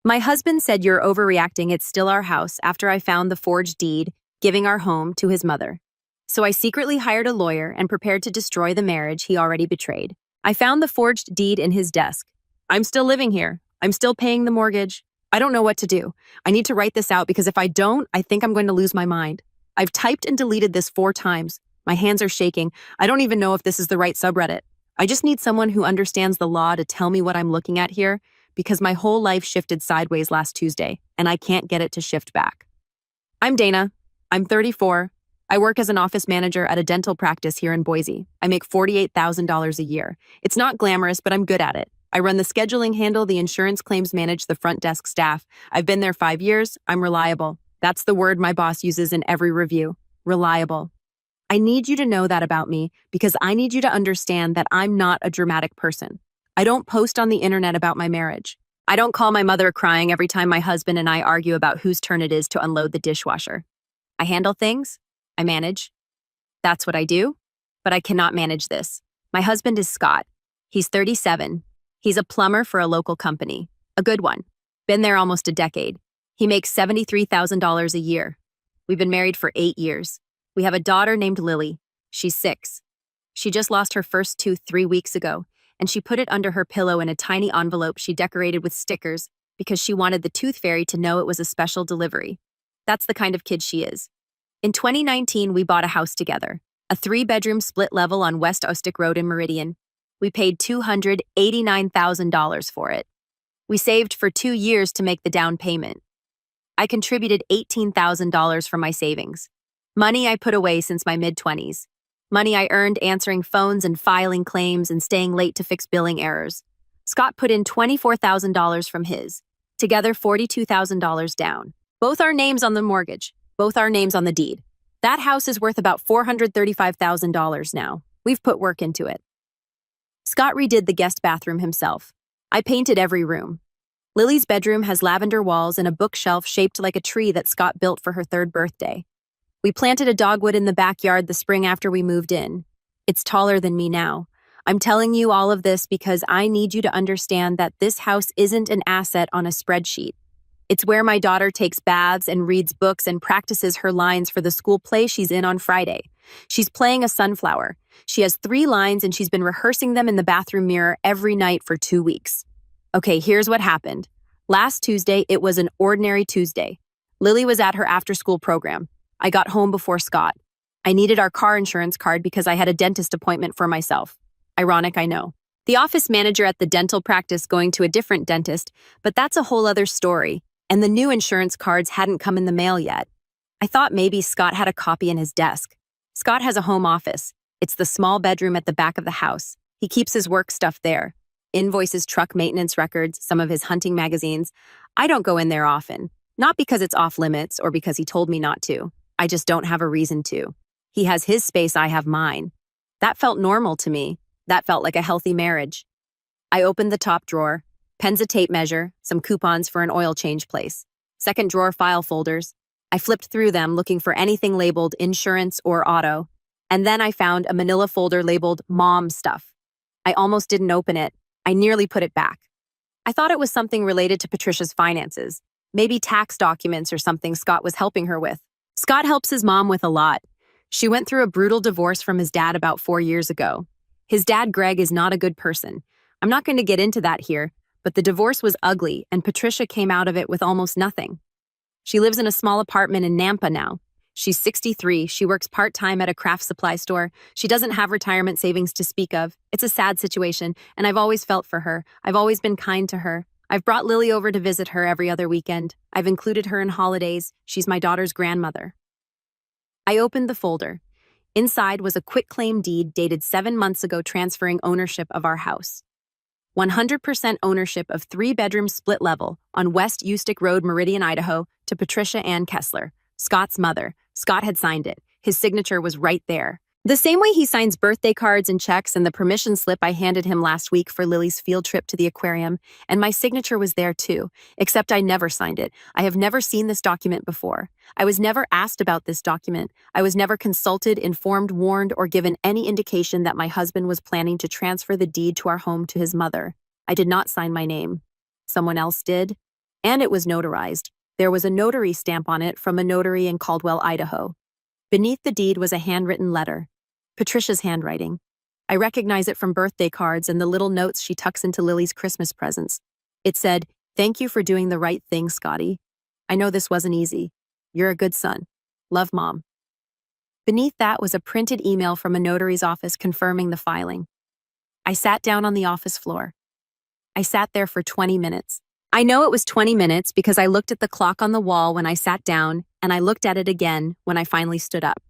My husband said you're overreacting. It's still our house after I found the forged deed, giving our home to his mother. So I secretly hired a lawyer and prepared to destroy the marriage he already betrayed. I found the forged deed in his desk. I'm still living here. I'm still paying the mortgage. I don't know what to do. I need to write this out because if I don't, I think I'm going to lose my mind. I've typed and deleted this 4 times. My hands are shaking. I don't even know if this is the right subreddit. I just need someone who understands the law to tell me what I'm looking at here because my whole life shifted sideways last Tuesday and I can't get it to shift back. I'm Dana. I'm 34. I work as an office manager at a dental practice here in Boise. I make $48,000 a year. It's not glamorous, but I'm good at it. I run the scheduling, handle the insurance claims, manage the front desk staff. I've been there 5 years. I'm reliable. That's the word my boss uses in every review. Reliable. I need you to know that about me because I need you to understand that I'm not a dramatic person. I don't post on the internet about my marriage. I don't call my mother crying every time my husband and I argue about whose turn it is to unload the dishwasher. I handle things. I manage. That's what I do. But I cannot manage this. My husband is Scott. He's 37. He's a plumber for a local company. A good one. Been there almost a decade. He makes $73,000 a year. We've been married for 8 years. We have a daughter named Lily. She's 6. She just lost her first tooth 3 weeks ago, and she put it under her pillow in a tiny envelope she decorated with stickers because she wanted the tooth fairy to know it was a special delivery. That's the kind of kid she is. In 2019, we bought a house together, a 3-bedroom split level on West Ostic Road in Meridian. We paid $289,000 for it. We saved for 2 years to make the down payment. I contributed $18,000 from my savings. Money I put away since my mid-20s. Money I earned answering phones and filing claims and staying late to fix billing errors. Scott put in $24,000 from his. Together, $42,000 down. Both our names on the mortgage. Both our names on the deed. That house is worth about $435,000 now. We've put work into it. Scott redid the guest bathroom himself. I painted every room. Lily's bedroom has lavender walls and a bookshelf shaped like a tree that Scott built for her 3rd birthday. We planted a dogwood in the backyard the spring after we moved in. It's taller than me now. I'm telling you all of this because I need you to understand that this house isn't an asset on a spreadsheet. It's where my daughter takes baths and reads books and practices her lines for the school play she's in on Friday. She's playing a sunflower. She has 3 lines and she's been rehearsing them in the bathroom mirror every night for 2 weeks. Okay, here's what happened. Last Tuesday, it was an ordinary Tuesday. Lily was at her after-school program. I got home before Scott. I needed our car insurance card because I had a dentist appointment for myself. Ironic, I know. The office manager at the dental practice going to a different dentist, but that's a whole other story. And the new insurance cards hadn't come in the mail yet. I thought maybe Scott had a copy in his desk. Scott has a home office. It's the small bedroom at the back of the house. He keeps his work stuff there. Invoices, truck maintenance records, some of his hunting magazines. I don't go in there often. Not because it's off limits or because he told me not to. I just don't have a reason to. He has his space, I have mine. That felt normal to me. That felt like a healthy marriage. I opened the top drawer. Pens, a tape measure, some coupons for an oil change place. 2nd drawer file folders. I flipped through them looking for anything labeled insurance or auto. And then I found a manila folder labeled mom stuff. I almost didn't open it. I nearly put it back. I thought it was something related to Patricia's finances. Maybe tax documents or something Scott was helping her with. Scott helps his mom with a lot. She went through a brutal divorce from his dad about 4 years ago. His dad, Greg, is not a good person. I'm not going to get into that here. But the divorce was ugly, and Patricia came out of it with almost nothing. She lives in a small apartment in Nampa now. She's 63. She works part-time at a craft supply store. She doesn't have retirement savings to speak of. It's a sad situation, and I've always felt for her. I've always been kind to her. I've brought Lily over to visit her every other weekend. I've included her in holidays. She's my daughter's grandmother. I opened the folder. Inside was a quitclaim deed dated 7 months ago transferring ownership of our house. 100% ownership of 3-bedroom split level on West Ustic Road, Meridian, Idaho, to Patricia Ann Kessler, Scott's mother. Scott had signed it. His signature was right there. The same way he signs birthday cards and checks and the permission slip I handed him last week for Lily's field trip to the aquarium, and my signature was there too, except I never signed it. I have never seen this document before. I was never asked about this document. I was never consulted, informed, warned, or given any indication that my husband was planning to transfer the deed to our home to his mother. I did not sign my name. Someone else did. And it was notarized. There was a notary stamp on it from a notary in Caldwell, Idaho. Beneath the deed was a handwritten letter. Patricia's handwriting. I recognize it from birthday cards and the little notes she tucks into Lily's Christmas presents. It said, "Thank you for doing the right thing, Scotty. I know this wasn't easy. You're a good son. Love, Mom." Beneath that was a printed email from a notary's office confirming the filing. I sat down on the office floor. I sat there for 20 minutes. I know it was 20 minutes because I looked at the clock on the wall when I sat down, and I looked at it again when I finally stood up.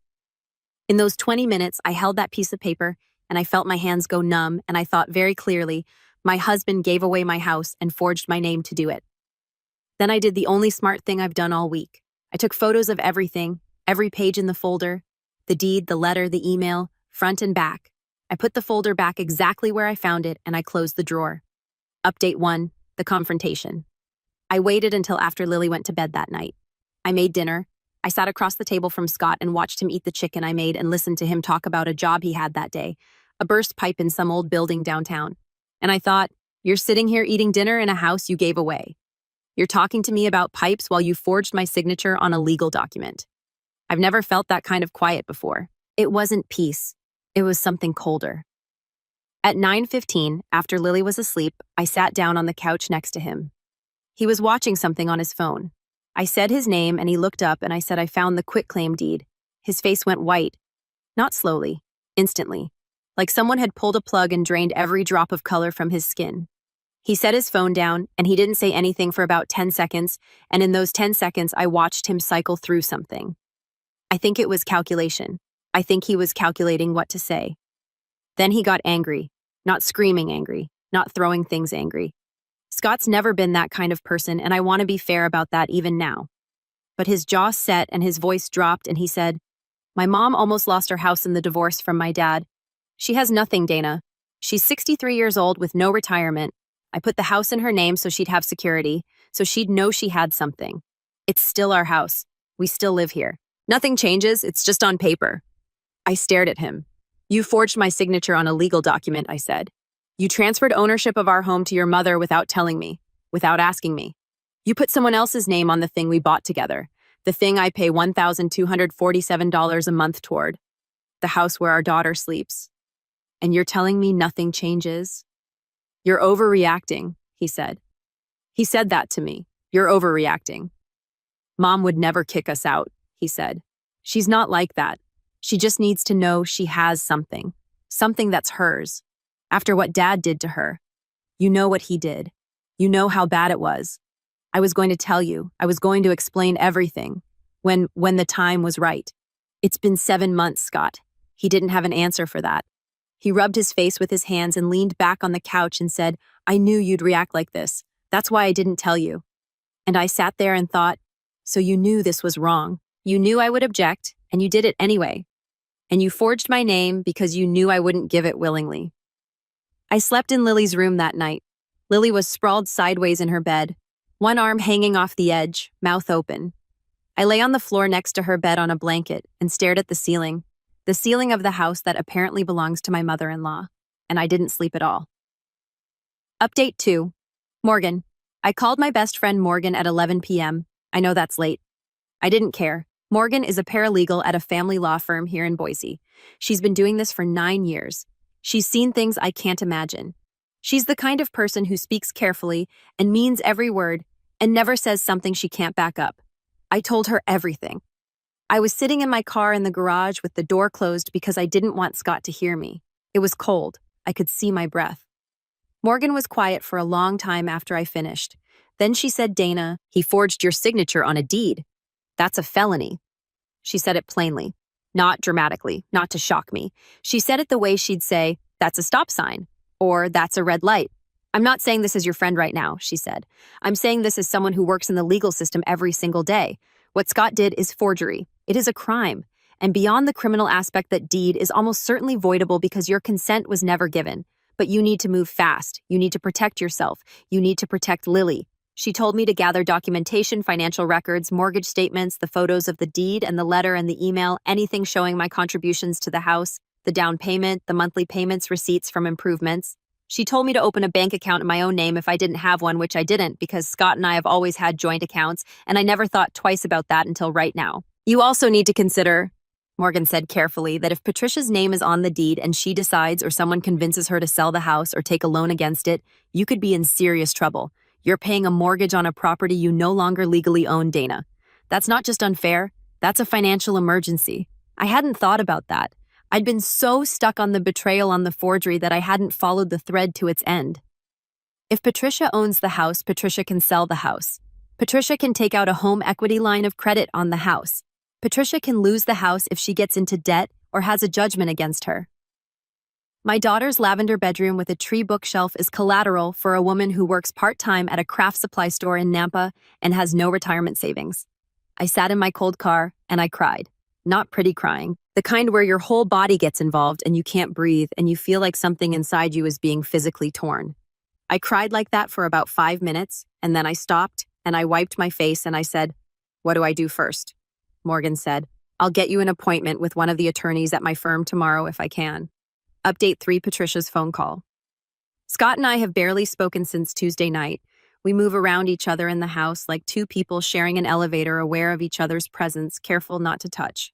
In those 20 minutes, I held that piece of paper, and I felt my hands go numb, and I thought very clearly, my husband gave away my house and forged my name to do it. Then I did the only smart thing I've done all week. I took photos of everything, every page in the folder, the deed, the letter, the email, front and back. I put the folder back exactly where I found it, and I closed the drawer. Update 1, the confrontation. I waited until after Lily went to bed that night. I made dinner. I sat across the table from Scott and watched him eat the chicken I made and listened to him talk about a job he had that day, a burst pipe in some old building downtown. And I thought, you're sitting here eating dinner in a house you gave away. You're talking to me about pipes while you forged my signature on a legal document. I've never felt that kind of quiet before. It wasn't peace. It was something colder. At 9:15, after Lily was asleep, I sat down on the couch next to him. He was watching something on his phone. I said his name and he looked up and I said I found the quitclaim deed. His face went white. Not slowly, instantly. Like someone had pulled a plug and drained every drop of color from his skin. He set his phone down and he didn't say anything for about 10 seconds, and in those 10 seconds I watched him cycle through something. I think it was calculation. I think he was calculating what to say. Then he got angry, not screaming angry, not throwing things angry. Scott's never been that kind of person, and I want to be fair about that even now. But his jaw set and his voice dropped and he said, "My mom almost lost her house in the divorce from my dad. She has nothing, Dana. She's 63 years old with no retirement. I put the house in her name so she'd have security, so she'd know she had something. It's still our house. We still live here. Nothing changes, it's just on paper." I stared at him. "You forged my signature on a legal document," I said. "You transferred ownership of our home to your mother without telling me, without asking me. You put someone else's name on the thing we bought together, the thing I pay $1,247 a month toward, the house where our daughter sleeps. And you're telling me nothing changes? You're overreacting," he said. He said that to me. "You're overreacting. Mom would never kick us out," he said. "She's not like that. She just needs to know she has something that's hers. After what Dad did to her. You know what he did. You know how bad it was. I was going to tell you. I was going to explain everything. When the time was right. It's been 7 months, Scott." He didn't have an answer for that. He rubbed his face with his hands and leaned back on the couch and said, "I knew you'd react like this. That's why I didn't tell you." And I sat there and thought, so you knew this was wrong. You knew I would object, and you did it anyway. And you forged my name because you knew I wouldn't give it willingly. I slept in Lily's room that night. Lily was sprawled sideways in her bed, one arm hanging off the edge, mouth open. I lay on the floor next to her bed on a blanket and stared at the ceiling of the house that apparently belongs to my mother-in-law, and I didn't sleep at all. Update 2. Morgan. I called my best friend Morgan at 11 p.m. I know that's late. I didn't care. Morgan is a paralegal at a family law firm here in Boise. She's been doing this for 9 years. She's seen things I can't imagine. She's the kind of person who speaks carefully and means every word and never says something she can't back up. I told her everything. I was sitting in my car in the garage with the door closed because I didn't want Scott to hear me. It was cold. I could see my breath. Morgan was quiet for a long time after I finished. Then she said, "Dana, he forged your signature on a deed. That's a felony." She said it plainly, not dramatically, not to shock me. She said it the way she'd say, "That's a stop sign," or "That's a red light." "I'm not saying this is your friend right now," she said. "I'm saying this as someone who works in the legal system every single day. What Scott did is forgery. It is a crime. And beyond the criminal aspect, that deed is almost certainly voidable because your consent was never given. But you need to move fast. You need to protect yourself. You need to protect Lily." She told me to gather documentation, financial records, mortgage statements, the photos of the deed and the letter and the email, anything showing my contributions to the house, the down payment, the monthly payments, receipts from improvements. She told me to open a bank account in my own name if I didn't have one, which I didn't because Scott and I have always had joint accounts, and I never thought twice about that until right now. You also need to consider, Morgan said carefully, that if Patricia's name is on the deed and she decides or someone convinces her to sell the house or take a loan against it, you could be in serious trouble. You're paying a mortgage on a property you no longer legally own, Dana. That's not just unfair, that's a financial emergency. I hadn't thought about that. I'd been so stuck on the betrayal on the forgery that I hadn't followed the thread to its end. If Patricia owns the house, Patricia can sell the house. Patricia can take out a home equity line of credit on the house. Patricia can lose the house if she gets into debt or has a judgment against her. My daughter's lavender bedroom with a tree bookshelf is collateral for a woman who works part-time at a craft supply store in Nampa and has no retirement savings. I sat in my cold car and I cried. Not pretty crying, the kind where your whole body gets involved and you can't breathe and you feel like something inside you is being physically torn. I cried like that for about 5 minutes, and then I stopped and I wiped my face and I said, "What do I do first?" Morgan said, "I'll get you an appointment with one of the attorneys at my firm tomorrow if I can." Update 3: Patricia's phone call. Scott and I have barely spoken since Tuesday night. We move around each other in the house like two people sharing an elevator, aware of each other's presence, careful not to touch.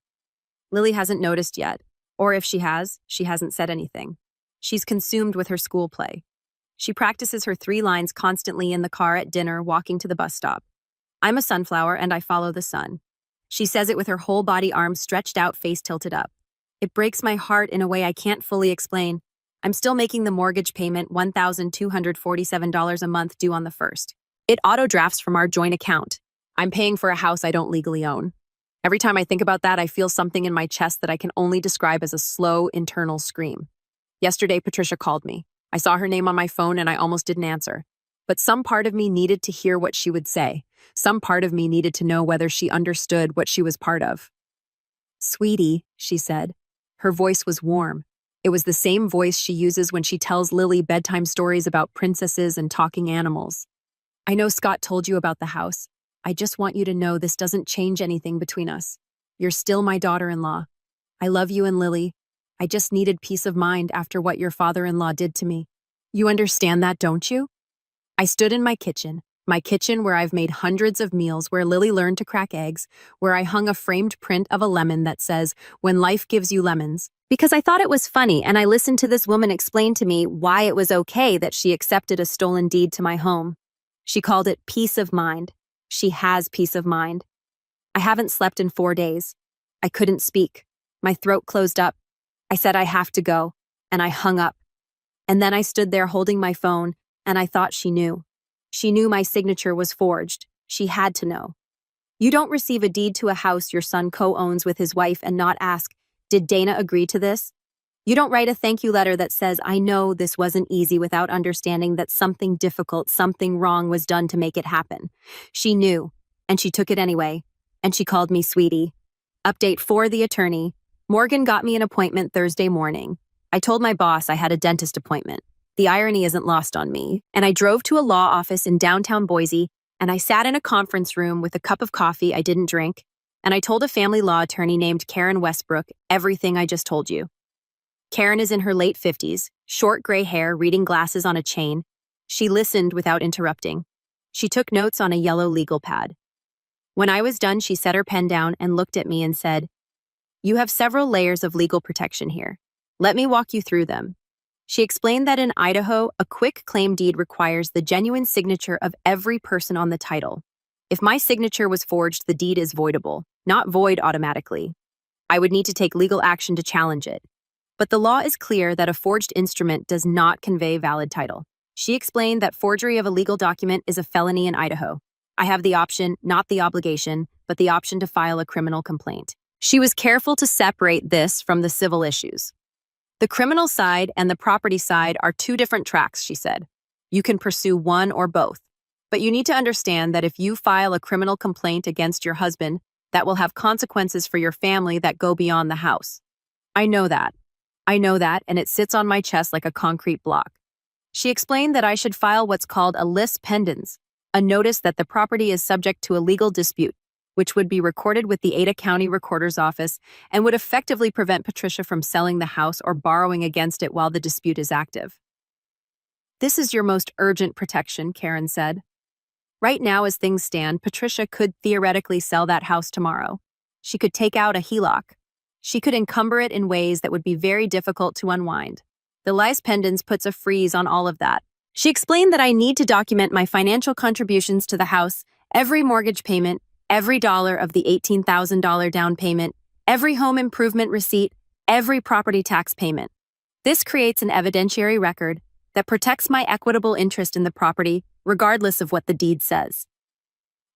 Lily hasn't noticed yet, or if she has, she hasn't said anything. She's consumed with her school play. She practices her 3 lines constantly in the car, at dinner, walking to the bus stop. "I'm a sunflower and I follow the sun." She says it with her whole body, arms stretched out, face tilted up. It breaks my heart in a way I can't fully explain. I'm still making the mortgage payment, $1,247 a month, due on the 1st. It auto-drafts from our joint account. I'm paying for a house I don't legally own. Every time I think about that, I feel something in my chest that I can only describe as a slow, internal scream. Yesterday, Patricia called me. I saw her name on my phone and I almost didn't answer. But some part of me needed to hear what she would say. Some part of me needed to know whether she understood what she was part of. "Sweetie," she said. Her voice was warm. It was the same voice she uses when she tells Lily bedtime stories about princesses and talking animals. "I know Scott told you about the house. I just want you to know this doesn't change anything between us. You're still my daughter-in-law. I love you and Lily. I just needed peace of mind after what your father-in-law did to me. You understand that, don't you?" I stood in my kitchen where I've made hundreds of meals, where Lily learned to crack eggs, where I hung a framed print of a lemon that says, "When life gives you lemons," because I thought it was funny, and I listened to this woman explain to me why it was okay that she accepted a stolen deed to my home. She called it peace of mind. She has peace of mind. I haven't slept in 4 days. I couldn't speak. My throat closed up. I said I have to go, and I hung up. And then I stood there holding my phone, and I thought she knew. She knew my signature was forged. She had to know. You don't receive a deed to a house your son co-owns with his wife and not ask, "Did Dana agree to this?" You don't write a thank you letter that says, "I know this wasn't easy," without understanding that something difficult, something wrong was done to make it happen. She knew, and she took it anyway, and she called me sweetie. Update 4: The attorney. Morgan got me an appointment Thursday morning. I told my boss I had a dentist appointment. The irony isn't lost on me, and I drove to a law office in downtown Boise, and I sat in a conference room with a cup of coffee I didn't drink, and I told a family law attorney named Karen Westbrook everything I just told you. Karen is in her late 50s, short gray hair, reading glasses on a chain. She listened without interrupting. She took notes on a yellow legal pad. When I was done, she set her pen down and looked at me and said, "You have several layers of legal protection here. Let me walk you through them." She explained that in Idaho, a quick claim deed requires the genuine signature of every person on the title. If my signature was forged, the deed is voidable, not void automatically. I would need to take legal action to challenge it. But the law is clear that a forged instrument does not convey valid title. She explained that forgery of a legal document is a felony in Idaho. I have the option, not the obligation, but the option to file a criminal complaint. She was careful to separate this from the civil issues. The criminal side and the property side are 2 different tracks, she said. You can pursue one or both. But you need to understand that if you file a criminal complaint against your husband, that will have consequences for your family that go beyond the house. I know that, and it sits on my chest like a concrete block. She explained that I should file what's called a lis pendens, a notice that the property is subject to a legal dispute, which would be recorded with the Ada County Recorder's Office and would effectively prevent Patricia from selling the house or borrowing against it while the dispute is active. This is your most urgent protection, Karen said. Right now, as things stand, Patricia could theoretically sell that house tomorrow. She could take out a HELOC. She could encumber it in ways that would be very difficult to unwind. The lies pendens puts a freeze on all of that. She explained that I need to document my financial contributions to the house, every mortgage payment, every dollar of the $18,000 down payment, every home improvement receipt, every property tax payment. This creates an evidentiary record that protects my equitable interest in the property, regardless of what the deed says.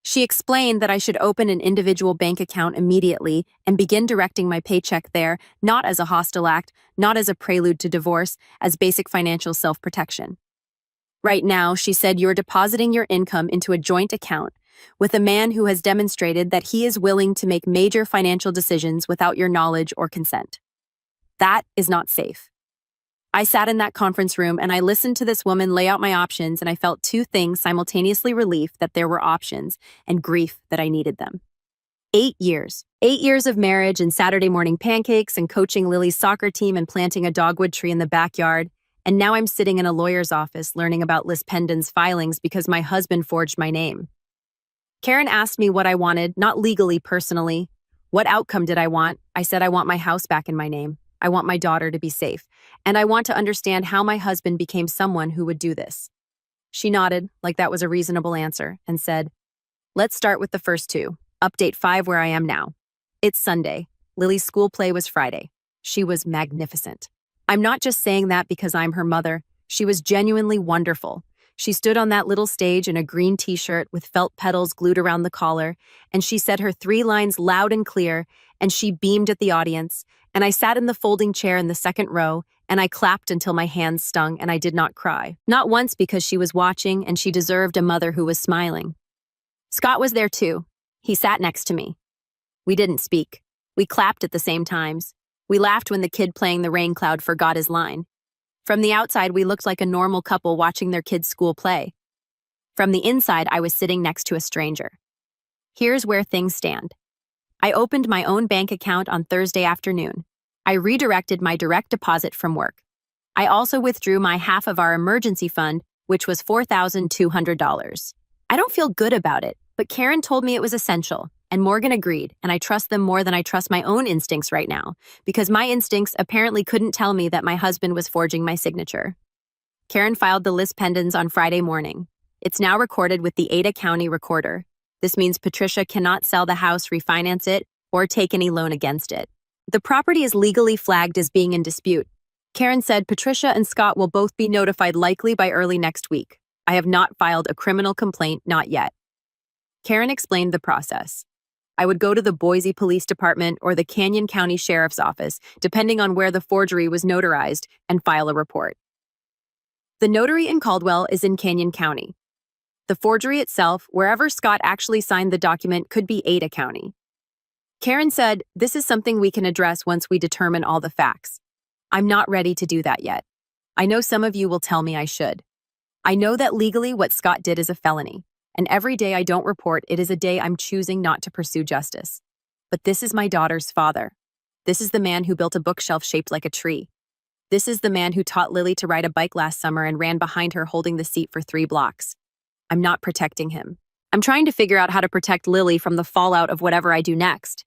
She explained that I should open an individual bank account immediately and begin directing my paycheck there, not as a hostile act, not as a prelude to divorce, as basic financial self-protection. Right now, she said, you're depositing your income into a joint account with a man who has demonstrated that he is willing to make major financial decisions without your knowledge or consent. That is not safe. I sat in that conference room and I listened to this woman lay out my options, and I felt two things simultaneously: relief that there were options and grief that I needed them. 8 years. 8 years of marriage and Saturday morning pancakes and coaching Lily's soccer team and planting a dogwood tree in the backyard. And now I'm sitting in a lawyer's office learning about lis pendens filings because my husband forged my name. Karen asked me what I wanted, not legally, personally. What outcome did I want? I said I want my house back in my name. I want my daughter to be safe. And I want to understand how my husband became someone who would do this. She nodded, like that was a reasonable answer, and said, let's start with the first two. Update 5 where I am now. It's Sunday. Lily's school play was Friday. She was magnificent. I'm not just saying that because I'm her mother. She was genuinely wonderful. She stood on that little stage in a green t-shirt with felt petals glued around the collar, and she said her 3 lines loud and clear, and she beamed at the audience, and I sat in the folding chair in the second row, and I clapped until my hands stung, and I did not cry. Not once, because she was watching, and she deserved a mother who was smiling. Scott was there too. He sat next to me. We didn't speak. We clapped at the same times. We laughed when the kid playing the rain cloud forgot his line. From the outside, we looked like a normal couple watching their kids' school play. From the inside, I was sitting next to a stranger. Here's where things stand. I opened my own bank account on Thursday afternoon. I redirected my direct deposit from work. I also withdrew my half of our emergency fund, which was $4,200. I don't feel good about it, but Karen told me it was essential, and Morgan agreed, and I trust them more than I trust my own instincts right now, because my instincts apparently couldn't tell me that my husband was forging my signature. Karen filed the lis pendens on Friday morning. It's now recorded with the Ada County Recorder. This means Patricia cannot sell the house, refinance it, or take any loan against it. The property is legally flagged as being in dispute. Karen said Patricia and Scott will both be notified likely by early next week. I have not filed a criminal complaint, not yet. Karen explained the process. I would go to the Boise Police Department or the Canyon County Sheriff's Office, depending on where the forgery was notarized, and file a report. The notary in Caldwell is in Canyon County. The forgery itself, wherever Scott actually signed the document, could be Ada County. Karen said, this is something we can address once we determine all the facts. I'm not ready to do that yet. I know some of you will tell me I should. I know that legally what Scott did is a felony, and every day I don't report, it is a day I'm choosing not to pursue justice. But this is my daughter's father. This is the man who built a bookshelf shaped like a tree. This is the man who taught Lily to ride a bike last summer and ran behind her holding the seat for 3 blocks. I'm not protecting him. I'm trying to figure out how to protect Lily from the fallout of whatever I do next.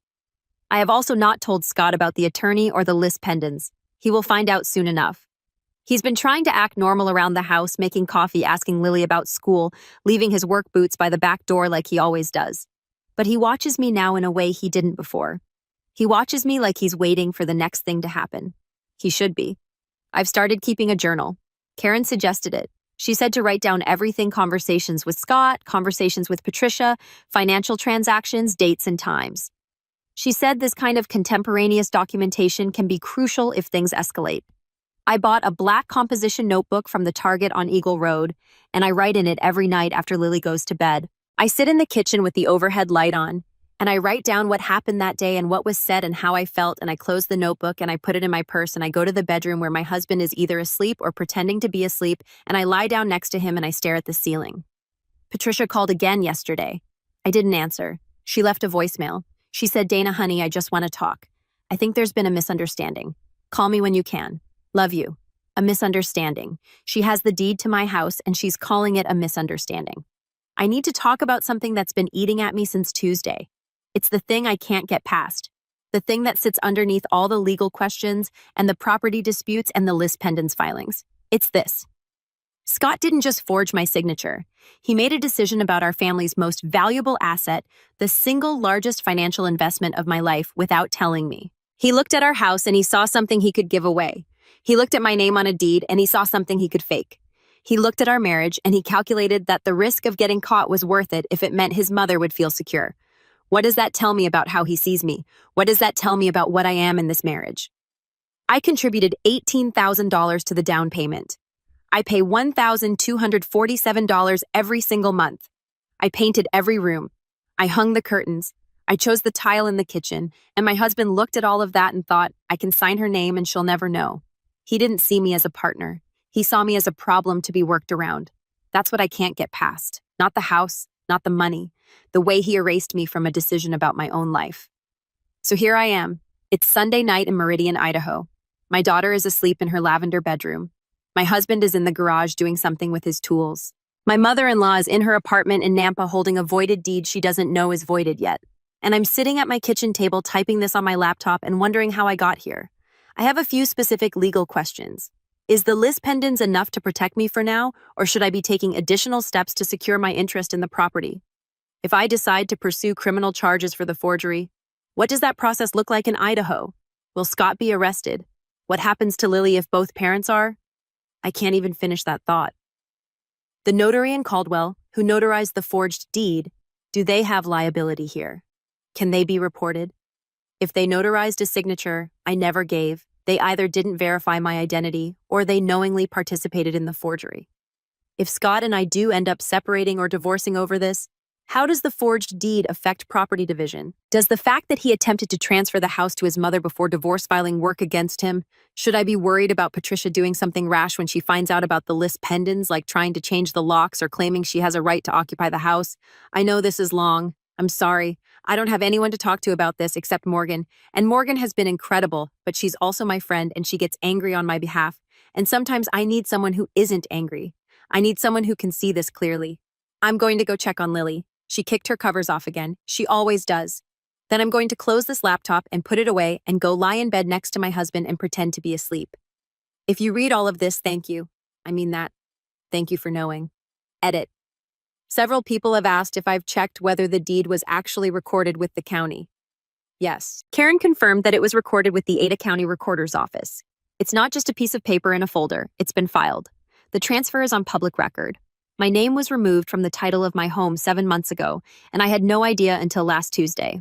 I have also not told Scott about the attorney or the lis pendens. He will find out soon enough. He's been trying to act normal around the house, making coffee, asking Lily about school, leaving his work boots by the back door like he always does. But he watches me now in a way he didn't before. He watches me like he's waiting for the next thing to happen. He should be. I've started keeping a journal. Karen suggested it. She said to write down everything: conversations with Scott, conversations with Patricia, financial transactions, dates, and times. She said this kind of contemporaneous documentation can be crucial if things escalate. I bought a black composition notebook from the Target on Eagle Road, and I write in it every night after Lily goes to bed. I sit in the kitchen with the overhead light on, and I write down what happened that day and what was said and how I felt, and I close the notebook and I put it in my purse, and I go to the bedroom where my husband is either asleep or pretending to be asleep, and I lie down next to him and I stare at the ceiling. Patricia called again yesterday. I didn't answer. She left a voicemail. She said, Dana, honey, I just want to talk. I think there's been a misunderstanding. Call me when you can. Love you. A misunderstanding. She has the deed to my house and she's calling it a misunderstanding. I need to talk about something that's been eating at me since Tuesday. It's the thing I can't get past. The thing that sits underneath all the legal questions and the property disputes and the list pendants filings. It's this. Scott didn't just forge my signature. He made a decision about our family's most valuable asset, the single largest financial investment of my life, without telling me. He looked at our house and he saw something he could give away. He looked at my name on a deed and he saw something he could fake. He looked at our marriage and he calculated that the risk of getting caught was worth it if it meant his mother would feel secure. What does that tell me about how he sees me? What does that tell me about what I am in this marriage? I contributed $18,000 to the down payment. I pay $1,247 every single month. I painted every room. I hung the curtains. I chose the tile in the kitchen, and my husband looked at all of that and thought, I can sign her name and she'll never know. He didn't see me as a partner. He saw me as a problem to be worked around. That's what I can't get past. Not the house, not the money, the way he erased me from a decision about my own life. So here I am. It's Sunday night in Meridian, Idaho. My daughter is asleep in her lavender bedroom. My husband is in the garage doing something with his tools. My mother-in-law is in her apartment in Nampa holding a voided deed she doesn't know is voided yet. And I'm sitting at my kitchen table typing this on my laptop and wondering how I got here. I have a few specific legal questions. Is the list pendants enough to protect me for now, or should I be taking additional steps to secure my interest in the property? If I decide to pursue criminal charges for the forgery, what does that process look like in Idaho? Will Scott be arrested? What happens to Lily if both parents are? I can't even finish that thought. The notary in Caldwell, who notarized the forged deed, do they have liability here? Can they be reported? If they notarized a signature I never gave, they either didn't verify my identity or they knowingly participated in the forgery. If Scott and I do end up separating or divorcing over this, how does the forged deed affect property division? Does the fact that he attempted to transfer the house to his mother before divorce filing work against him? Should I be worried about Patricia doing something rash when she finds out about the list pendants, like trying to change the locks or claiming she has a right to occupy the house? I know this is long. I'm sorry. I don't have anyone to talk to about this except Morgan. And Morgan has been incredible, but she's also my friend and she gets angry on my behalf. And sometimes I need someone who isn't angry. I need someone who can see this clearly. I'm going to go check on Lily. She kicked her covers off again. She always does. Then I'm going to close this laptop and put it away and go lie in bed next to my husband and pretend to be asleep. If you read all of this, thank you. I mean that. Thank you for knowing. Edit. Several people have asked if I've checked whether the deed was actually recorded with the county. Yes. Karen confirmed that it was recorded with the Ada County Recorder's Office. It's not just a piece of paper in a folder. It's been filed. The transfer is on public record. My name was removed from the title of my home 7 months ago, and I had no idea until last Tuesday.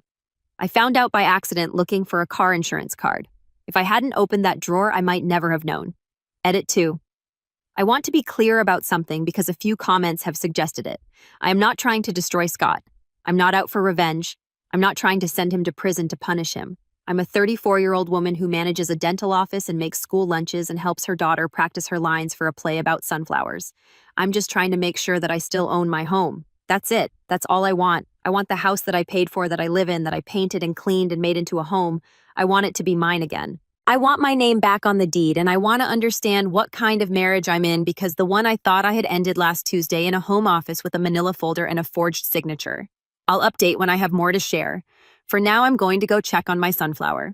I found out by accident looking for a car insurance card. If I hadn't opened that drawer, I might never have known. Edit 2. I want to be clear about something because a few comments have suggested it. I am not trying to destroy Scott. I'm not out for revenge. I'm not trying to send him to prison to punish him. I'm a 34-year-old woman who manages a dental office and makes school lunches and helps her daughter practice her lines for a play about sunflowers. I'm just trying to make sure that I still own my home. That's it. That's all I want. I want the house that I paid for, that I live in, that I painted and cleaned and made into a home. I want it to be mine again. I want my name back on the deed, and I want to understand what kind of marriage I'm in because the one I thought I had ended last Tuesday in a home office with a manila folder and a forged signature. I'll update when I have more to share. For now, I'm going to go check on my sunflower.